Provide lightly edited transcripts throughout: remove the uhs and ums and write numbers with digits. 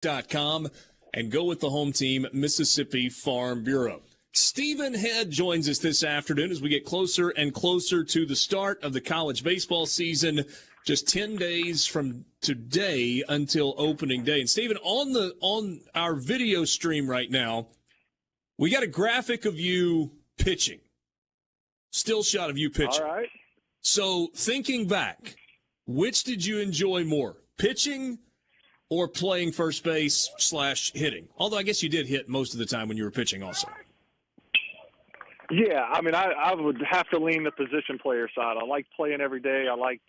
SuperTalk.com and go with the home team, Mississippi Farm Bureau. Stephen Head joins us this afternoon as we get closer and closer to the start of the college baseball season. Just 10 days from today until opening day. And Stephen, on our video stream right now, we got a graphic of you pitching. Still shot of you pitching. All right. So thinking back, which did you enjoy more, pitching or playing first base / hitting? Although I guess you did hit most of the time when you were pitching also. Yeah, I mean, I would have to lean the position player side. I liked playing every day. I liked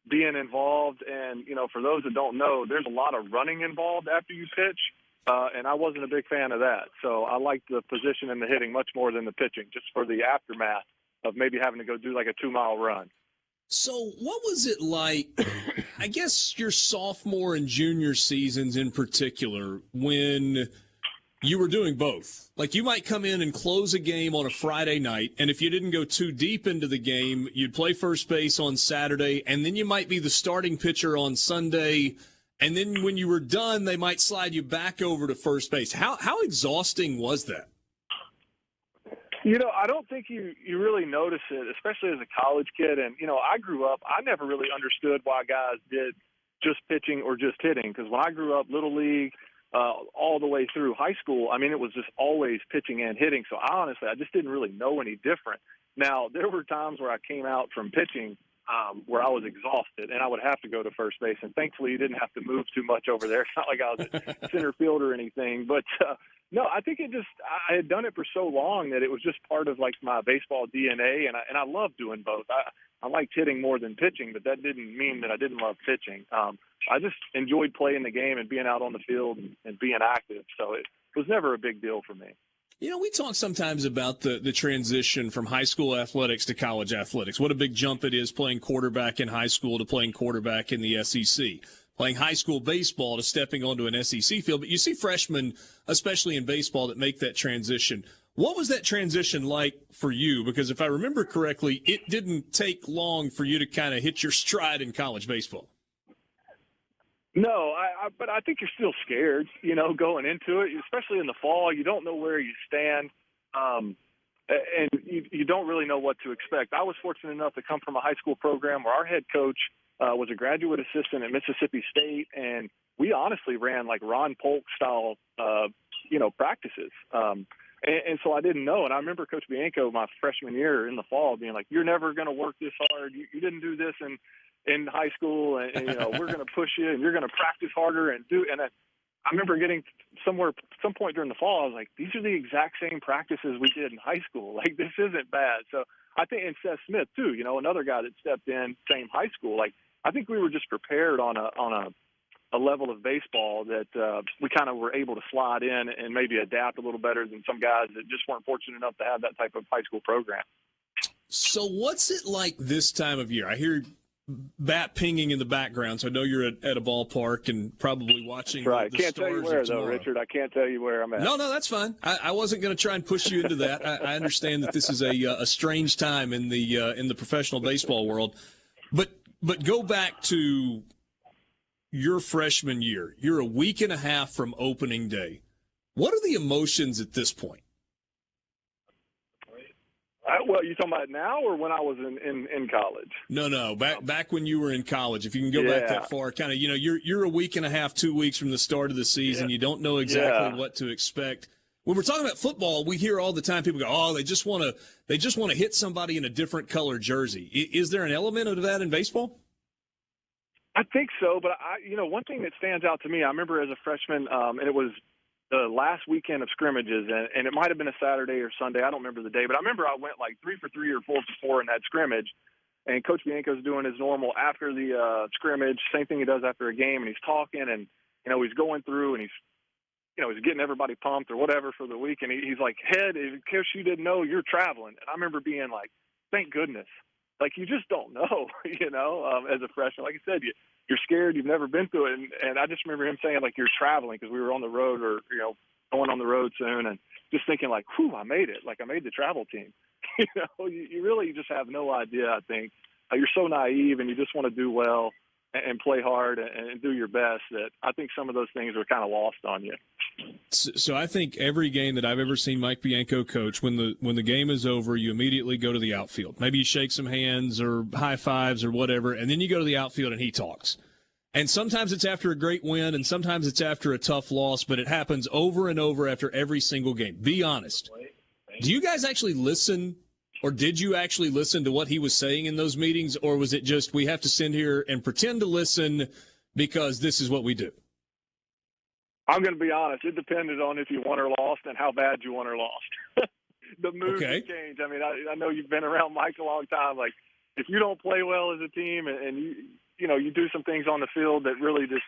being involved. And, you know, for those that don't know, there's a lot of running involved after you pitch, and I wasn't a big fan of that. So I liked the position and the hitting much more than the pitching, just for the aftermath of maybe having to go do like a 2-mile run. So what was it like, I guess your sophomore and junior seasons in particular, when you were doing both? Like, you might come in and close a game on a Friday night, and if you didn't go too deep into the game, you'd play first base on Saturday, and then you might be the starting pitcher on Sunday, and then when you were done, they might slide you back over to first base. How exhausting was that? You know, I don't think you really notice it, especially as a college kid. And, you know, I grew up, I never really understood why guys did just pitching or just hitting, because when I grew up, Little League, all the way through high school, I mean, it was just always pitching and hitting. So I just didn't really know any different. Now, there were times where I came out from pitching where I was exhausted and I would have to go to first base. And thankfully, you didn't have to move too much over there. It's not like I was at center field or anything. But, no, I think I had done it for so long that it was just part of, like, my baseball DNA. And I love doing both. I liked hitting more than pitching, but that didn't mean that I didn't love pitching. I just enjoyed playing the game and being out on the field and being active. So it was never a big deal for me. You know, we talk sometimes about the transition from high school athletics to college athletics. What a big jump it is playing quarterback in high school to playing quarterback in the SEC. Playing high school baseball to stepping onto an SEC field. But you see freshmen, especially in baseball, that make that transition. What was that transition like for you? Because if I remember correctly, it didn't take long for you to kind of hit your stride in college baseball. No, but I think you're still scared, you know, going into it, especially in the fall. You don't know where you stand, and you don't really know what to expect. I was fortunate enough to come from a high school program where our head coach was a graduate assistant at Mississippi State, and we honestly ran like Ron Polk style, practices. And so I didn't know. And I remember Coach Bianco my freshman year in the fall being like, "You're never going to work this hard. You didn't do this in high school, and we're going to push you, and you're going to practice harder and do." And I remember getting some point during the fall, I was like, "These are the exact same practices we did in high school. Like, this isn't bad." So I think, and Seth Smith too, you know, another guy that stepped in, same high school. Like, I think we were just prepared on a level of baseball that we kind of were able to slide in and maybe adapt a little better than some guys that just weren't fortunate enough to have that type of high school program. So what's it like this time of year? I hear bat pinging in the background, so I know you're at a ballpark and probably watching. That's right. The Can't stars tell you where, of though, tomorrow. Richard. I can't tell you where I'm at. No, that's fine. I wasn't going to try and push you into that. I understand that this is a strange time in the professional baseball world, but go back to your freshman year. You're a week and a half from opening day. What are the emotions at this point? Well, you talking about now or when I was in college? No. Back when you were in college. If you can go back that far, kind of, you're a week and a half, 2 weeks from the start of the season. Yeah. You don't know exactly what to expect. When we're talking about football, we hear all the time people go, "Oh, they just want to hit somebody in a different color jersey." Is there an element of that in baseball? I think so, but one thing that stands out to me, I remember as a freshman, and it was the last weekend of scrimmages, and it might have been a Saturday or Sunday. I don't remember the day, but I remember I went like 3 for 3 or 4 for 4 in that scrimmage, and Coach Bianco's doing his normal after the scrimmage, same thing he does after a game, and he's talking, and he's going through, and he's getting everybody pumped or whatever for the week, and he's like, "Head, in case you didn't know, you're traveling." And I remember being like, "Thank goodness." Like, you just don't know, as a freshman. Like I said, you're scared. You've never been through it. And I just remember him saying, like, you're traveling because we were on the road or, going on the road soon. And just thinking, like, whew, I made it. Like, I made the travel team. You really just have no idea, I think. You're so naive and you just want to do well. and play hard and do your best, that I think some of those things were kind of lost on you. So I think every game that I've ever seen Mike Bianco coach, when the game is over, you immediately go to the outfield. Maybe you shake some hands or high fives or whatever, and then you go to the outfield and he talks. And sometimes it's after a great win, and sometimes it's after a tough loss, but it happens over and over after every single game. Be honest. Do you guys actually listen, or did you actually listen to what he was saying in those meetings, or was it just we have to sit here and pretend to listen because this is what we do? I'm going to be honest. It depended on if you won or lost and how bad you won or lost. The mood would change. I mean, I know you've been around Mike a long time. Like, if you don't play well as a team and you do some things on the field that really just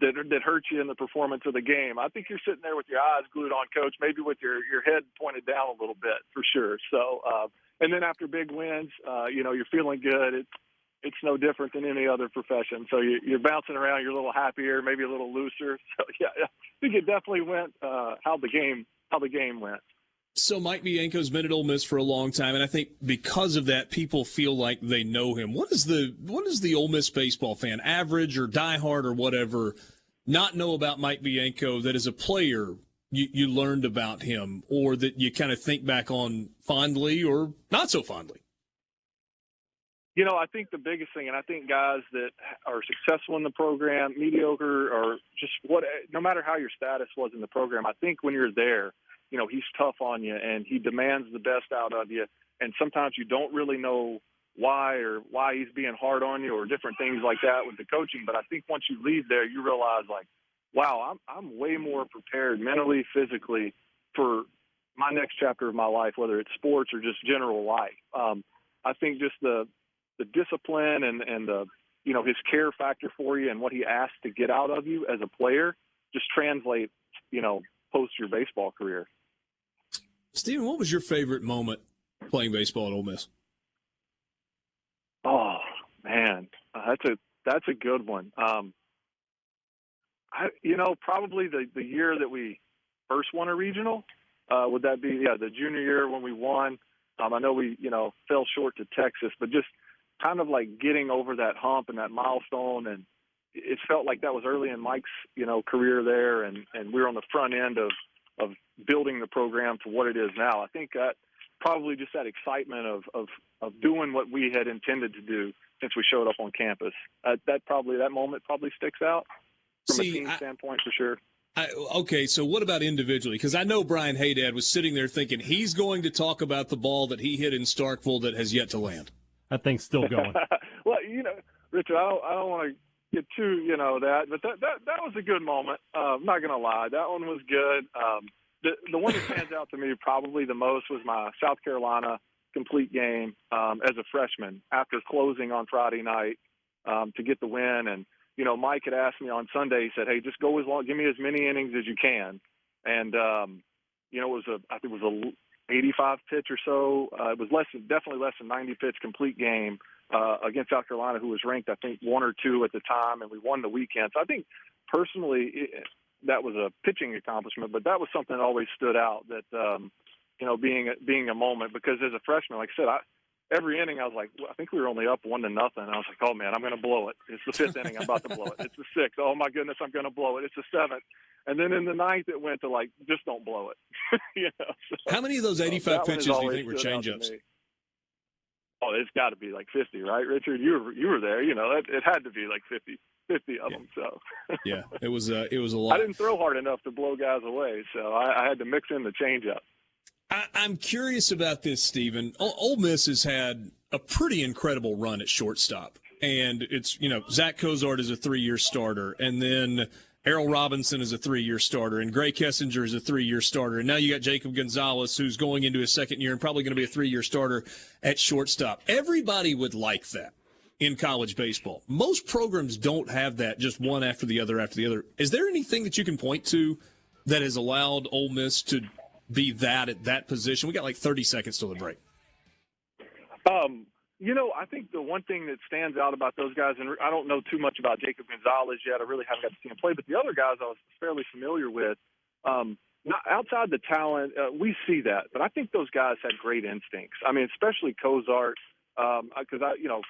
that hurt you in the performance of the game, I think you're sitting there with your eyes glued on coach, maybe with your head pointed down a little bit for sure. So, and then after big wins, you're feeling good. It's no different than any other profession. So you're bouncing around, you're a little happier, maybe a little looser. So yeah, I think it definitely went how the game went. So Mike Bianco's been at Ole Miss for a long time, and I think because of that, people feel like they know him. What does the Ole Miss baseball fan, average or diehard or whatever, not know about Mike Bianco that as a player you learned about him, or that you kind of think back on fondly or not so fondly? I think the biggest thing, and I think guys that are successful in the program, mediocre, or just no matter how your status was in the program, I think when you're there, he's tough on you and he demands the best out of you. And sometimes you don't really know why he's being hard on you or different things like that with the coaching. But I think once you leave there, you realize, like, wow, I'm way more prepared mentally, physically for my next chapter of my life, whether it's sports or just general life. I think just the discipline and the, his care factor for you and what he asks to get out of you as a player just translates, post your baseball career. Steven, what was your favorite moment playing baseball at Ole Miss? Oh man, that's a good one. Probably the year that we first won a regional. Would that be the junior year when we won? I know we fell short to Texas, but just kind of like getting over that hump and that milestone, and it felt like that was early in Mike's career there, and we were on the front end of building the program to what it is now. I think that probably just that excitement of doing what we had intended to do since we showed up on campus. That moment probably sticks out from a team standpoint for sure. Okay, so what about individually? Because I know Brian Haydad was sitting there thinking he's going to talk about the ball that he hit in Starkville that has yet to land. That thing's still going. Well, Richard, I don't want to get too, that, but that was a good moment. I'm not going to lie. That one was good. The one that stands out to me probably the most was my South Carolina complete game as a freshman after closing on Friday night to get the win. And, Mike had asked me on Sunday, he said, hey, just go give me as many innings as you can. And, I think it was a 85 pitch or so. It was definitely less than 90 pitch complete game against South Carolina, who was ranked, I think, 1 or 2 at the time, and we won the weekend. So I think personally that was a pitching accomplishment, but that was something that always stood out, that, being a moment, because as a freshman, like I said, every inning I was like, I think we were only up 1-0. I was like, oh man, I'm going to blow it. It's the 5th inning. I'm about to blow it. It's the 6th. Oh my goodness, I'm going to blow it. It's the 7th. And then in the 9th, it went to like, just don't blow it. How many of those 85 pitches do you think were changeups? Oh, it's got to be like 50, right, Richard? You were there. It had to be like 50 of them. So yeah, it was a lot. I didn't throw hard enough to blow guys away, so I had to mix in the changeup. I'm curious about this, Stephen. Ole Miss has had a pretty incredible run at shortstop, and it's Zach Cozart is a 3-year starter, and then Errol Robinson is a 3-year starter, and Gray Kessinger is a 3-year starter, and now you got Jacob Gonzalez, who's going into his 2nd year and probably going to be a 3-year starter at shortstop. Everybody would like that in college baseball. Most programs don't have that, just one after the other after the other. Is there anything that you can point to that has allowed Ole Miss to be that at that position? We got like 30 seconds till the break. I think the one thing that stands out about those guys, and I don't know too much about Jacob Gonzalez yet, I really haven't got to see him play, but the other guys I was fairly familiar with, not outside the talent, we see that, but I think those guys had great instincts. I mean, especially Cozart, because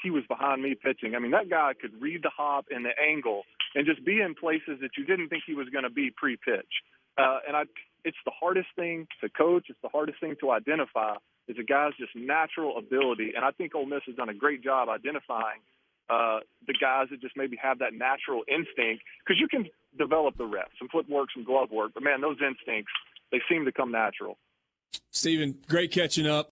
he was behind me pitching. I mean, that guy could read the hop and the angle and just be in places that you didn't think he was going to be pre-pitch. It's the hardest thing to coach. It's the hardest thing to identify is a guy's just natural ability. And I think Ole Miss has done a great job identifying the guys that just maybe have that natural instinct, because you can develop the reps, some footwork, some glove work, but man, those instincts, they seem to come natural. Stephen, great catching up.